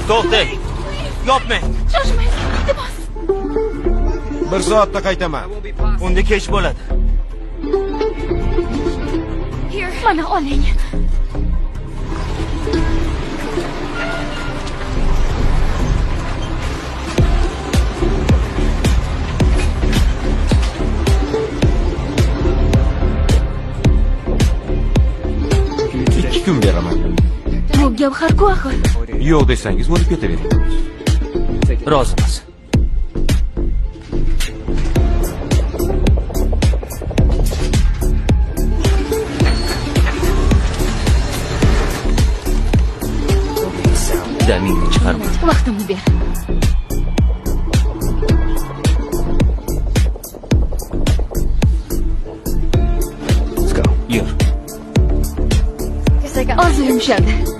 To'xtang. Yopmang. Shoshmang, iltimos. 1 soatda qaytaman. Unda kech bo'ladi. Mana oling. Ikki kun beraman. Bu Gavhar-ku axir. Yo'q desangiz bo'lib ketavering. Rozimiz. Damingni chiqarma. Vaqtimni ber. Yur. Hozir yumshadi.